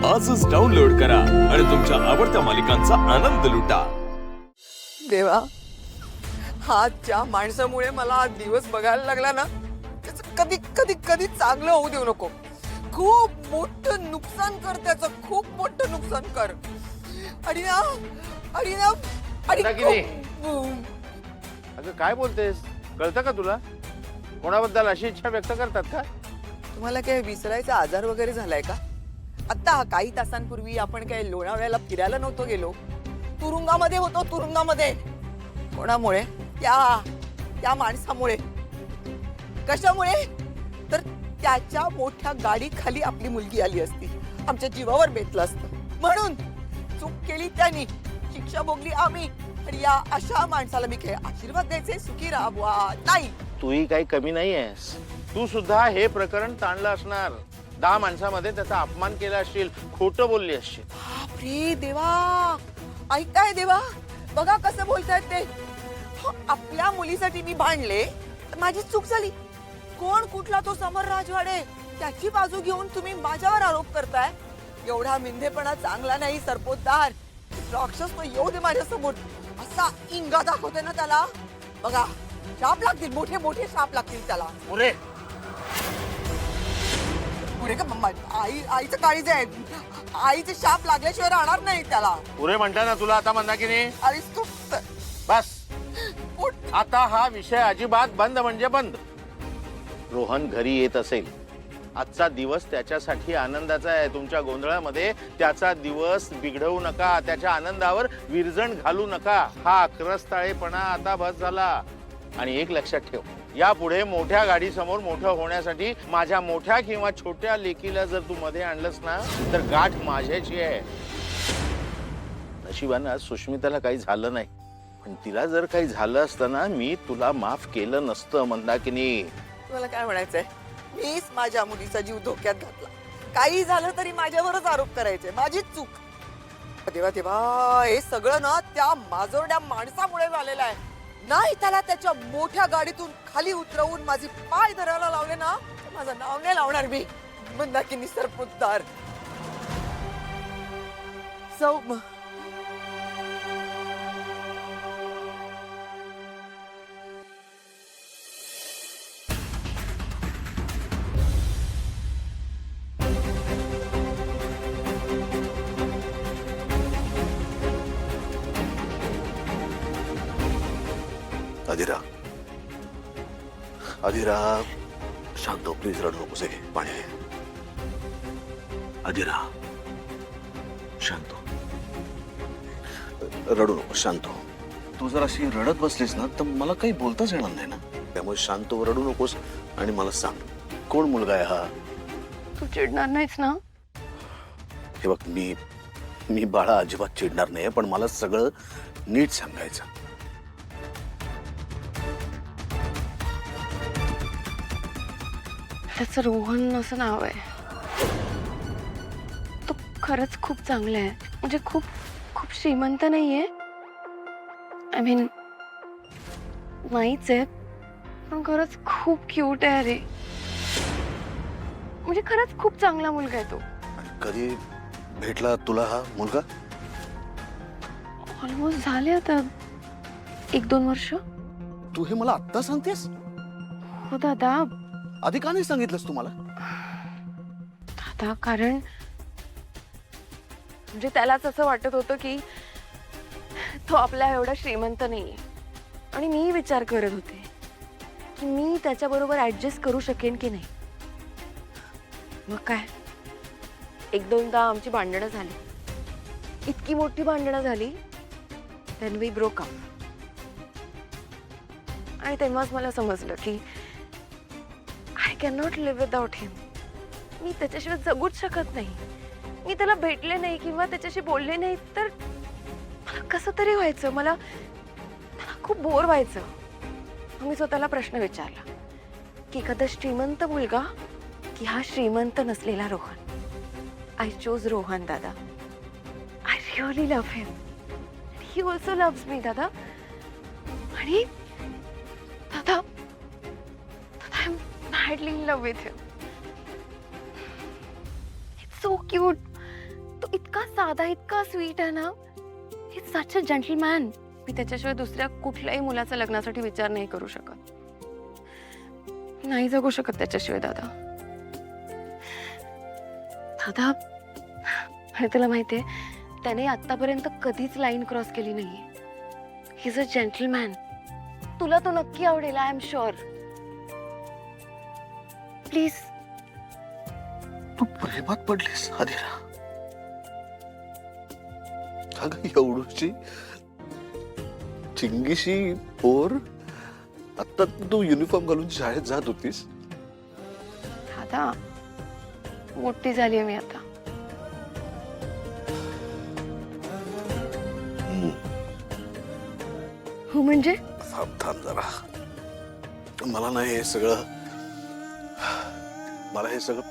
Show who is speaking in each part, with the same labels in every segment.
Speaker 1: आजच डाउनलोड करा आणि तुमच्या आवडत्या मालिकांचा आनंद लुटा।
Speaker 2: देवा, हा ज्या माणसामुळे मला हा दिवस बघायला लागला ना, त्याचं कधी कधी कधी चांगलं होऊ देऊ नको। खूप मोठं नुकसान कर, त्याचं खूप मोठं नुकसान कर। आणि ना
Speaker 3: अगं काय बोलतेस, कळतं का तुला? कोणाबद्दल अशी इच्छा व्यक्त करतात का?
Speaker 2: तुम्हाला काय विसरायचा आजार वगैरे झालाय का? आता काही तासांपूर्वी आपण काय लोणावळ्याला फिरायला नव्हतो गेलो? तुरुंगामध्ये होतो, तुरुंगामध्ये। कोणामुळे? त्या माणसामुळे। कशामुळे? तर त्याच्या मोठ्या गाडी खाली आपली मुलगी आली असती, आमच्या जीवावर बेतलं असतं। म्हणून चूक केली त्यांनी, शिक्षा भोगली आम्ही। आणि या अशा माणसाला मी काय आशीर्वाद द्यायचे? सुखी राहावा? नाही।
Speaker 3: तूही काही कमी नाहीयेस, तू सुद्धा हे प्रकरण ताणलं असणार। 10 माणसामध्ये त्याचा अपमान केला असशील, खोटं बोलली असशील।
Speaker 2: बापरे देवा, ऐकताय देवा? बघा कसं बोलतायत ते। आपल्या मुलीसाठी मी भांडले तर माझी चूक झाली। कोण कुठला तो समर राजवाडे, त्याची बाजू घेऊन तुम्ही माझ्यावर आरोप करताय? एवढा मिंधेपणा चांगला नाही सरपोतदार। राक्षस तो येऊ दे माझ्या समोर, असा इंगा दाखवते ना त्याला, बघा शाप लागतील, मोठे मोठे शाप लागतील त्याला।
Speaker 3: पुरे
Speaker 2: पुरे का मम्मा? आईचं काळीज आहे, आईचे शाप लागल्याशिवाय राहणार नाही त्याला।
Speaker 3: पुरे म्हणता ना तुला आता, मंदाकिनी
Speaker 2: आईच तू
Speaker 3: बस। आता हा विषय अजिबात बंद म्हणजे बंद। रोहन घरी येत असेल, आजचा दिवस त्याच्यासाठी आनंदाचा आहे। तुमच्या गोंधळामध्ये त्याचा दिवस बिघडवू नका, त्याच्या आनंदावर विरजण घालू नका। हा अक्रस्ताळेपणा आता बस झाला। आणि एक लक्षात ठेव, यापुढे मोठ्या गाडी समोर मोठं होण्यासाठी माझ्या मोठ्या किंवा छोट्या लेकीला जर तू मध्ये आणलंस ना, तर गाठ माझ्याची आहे। नशिबानं सुष्मिताला काही झालं नाही, पण तिला जर काही झालं असतं ना, मी तुला माफ केलं नसतं मंदाकिनी।
Speaker 2: तुम्हाला काय म्हणायचंय? मीच माझ्या मुलीचा जीव धोक्यात घातला। काही झालं तरी माझ्यावरच आरोप करायचे, माझीच चूक। देवा देवा, हे सगळं ना त्या माजोरड्या माणसामुळे झालेलं आहे। नाही त्याला त्याच्या मोठ्या गाडीतून खाली उतरवून माझे पाय धरायला लावले ना, तर माझं नाव नाही लावणार मी मंदाकिनी सरपोतदार।
Speaker 4: अधिरा, अधिरा, शांत हो, प्लीज रडू नकोस। पाणी घे। अधिरा, शांत हो, रडू नको, शांत हो। तू जर अशी रडत बसलीस ना, तर मला काही बोलताच येणार नाही ना। त्यामुळे शांत हो, रडू नकोस। आणि मला सांग, कोण मुलगा आहे हा?
Speaker 5: तू चिडणार नाहीस ना?
Speaker 4: हे बघ, मी बाळा अजिबात चिडणार नाही, पण मला सगळं नीट सांगायचं।
Speaker 5: त्याचं रोहन असं नाव आहे। तो खरंच खूप चांगला आहे, म्हणजे खूप खूप श्रीमंत नाहीये, आय मीन नाहीच आहे, पण खरंच खूप क्यूट आहे रे। म्हणजे खरंच खूप चांगला मुलगा आहे तो।
Speaker 4: कधी भेटला तुला हा मुलगा?
Speaker 5: ऑलमोस्ट झाले आता 1-2 वर्ष।
Speaker 4: तू हे मला आत्ता सांगतेस?
Speaker 5: हो दादा।
Speaker 4: आधी का नाही सांगितलंस तुम्हाला?
Speaker 5: दादा, कारण म्हणजे त्यालाच असं वाटत होतं की तो आपल्या एवढा श्रीमंत नाहीये, आणि मी विचार करत होते की मी त्याच्याबरोबर ऍडजस्ट करू शकेन की नाही। मग काय, 1-2दा आमची भांडणं झाली, इतकी मोठी भांडणं झाली, देन वी ब्रोक अप। आणि तेव्हाच मला समजलं की I can not live without him. मी त्याच्याशिवाय जगूच शकत नाही। मी त्याला भेटले नाही किंवा त्याच्याशी बोलले नाही तर मला कसं तरी व्हायचं, मला खूप बोर व्हायचं। मी स्वतःला प्रश्न विचारला की एखादा श्रीमंत मुलगा की हा श्रीमंत नसलेला रोहन? आय चोज रोहन दादा। I really love him, he also loves me दादा। आणि दादा, I am madly in love with him. It's so cute. इतका साधा इतका स्वीट आहे ना. ही सच अ जेंटलमॅन. मी त्याच्याशिवाय दुसऱ्या कुठल्याही मुलाचा लग्नासाठी विचार नाही करू शकत. नाही जगू शकत त्याच्याशिवाय दादा. दादा, आणि तुला माहितीये त्याने आतापर्यंत कधीच लाईन क्रॉस केली नाहीये. He is a gentleman. तुला तो नक्की आवडेल, आय एम शुअर. प्लीज.
Speaker 4: तू प्रेमात पडलीस आदिरा? अगं एवढूची चिंगीशी पोर आता तू युनिफॉर्म घालून शाळेत जात होतीस.
Speaker 5: दादा, मोठी झालीये मी आता. हो म्हणजे
Speaker 4: थांब थांब जरा. मला नाही हे सगळं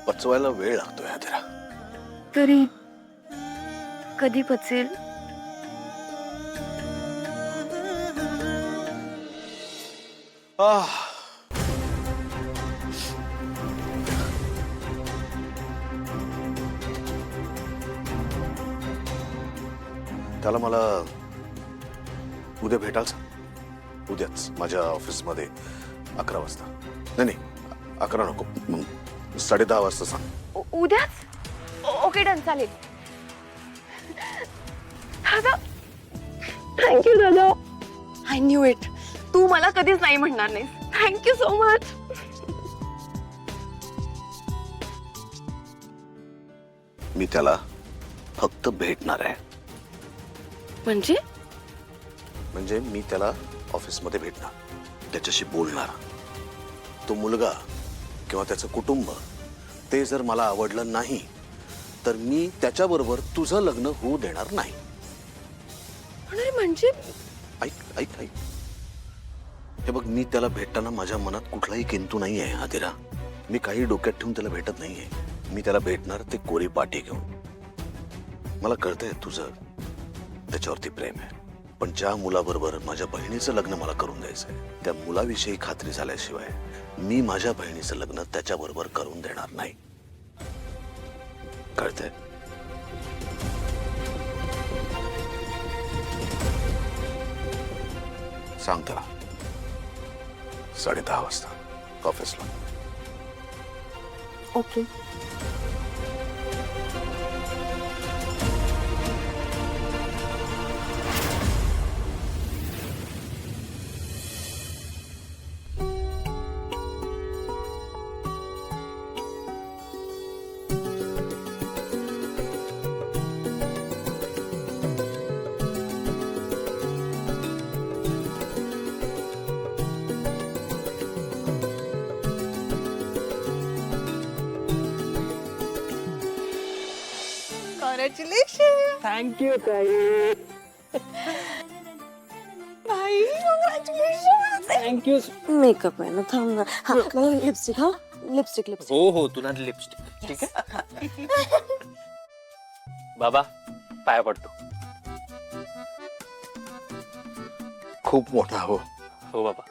Speaker 4: पचवायला वेळ लागतोय आदिरा.
Speaker 5: तरी कधी पचेल?
Speaker 4: त्याला मला उद्या भेटाल सांग. उद्याच माझ्या ऑफिसमध्ये 11 वाजता. नाही 11 नको, 10:30 वाजता सांग.
Speaker 5: उद्याच? ओके डन, चालेल. दादा, थँक्यू दादा. I knew it. तू मला कधीच नाही म्हणणार नाहीस. Thank you so much.
Speaker 4: मी त्याला फक्त भेटणार आहे. म्हणजे मी त्याला ऑफिसमध्ये भेटणार, त्याच्याशी बोलणार. तो मुलगा किंवा त्याचं कुटुंब ते जर मला आवडलं नाही तर मी त्याच्याबरोबर तुझं लग्न होऊ देणार नाही.
Speaker 5: म्हणजे
Speaker 4: ऐक ऐक ऐक. हे बघ, मी त्याला भेटताना माझ्या मनात कुठलाही किंतु नाही आहे आदिरा. मी काही डोक्यात ठेवून त्याला भेटत नाहीये. मी त्याला भेटणार ते कोरी पाटी घेऊन. मला कळतंय तुझं त्याच्यावरती प्रेम आहे, पण ज्या मुलाबरोबर माझ्या बहिणीचं लग्न मला करून द्यायचंय त्या मुलाविषयी खात्री झाल्याशिवाय मी माझ्या बहिणीचं लग्न त्याच्याबरोबर करून देणार नाही. कळतंय? सांग त्याला 10:30 वाजता ऑफिसला.
Speaker 5: ओके.
Speaker 2: कॉंग्रॅच्युलेशन.
Speaker 6: थँक्यू ताई.
Speaker 2: भाई कॉंग्रॅच्युलेशन.
Speaker 6: थँक्यू.
Speaker 5: मेकअप आहे ना, थांब ना. हा, लिपस्टिक. हा, लिपस्टिक.
Speaker 6: हो हो, तुला लिपस्टिक ठीक आहे. बाबा, पाया पडतो.
Speaker 4: खूप मोठा हो.
Speaker 6: हो बाबा.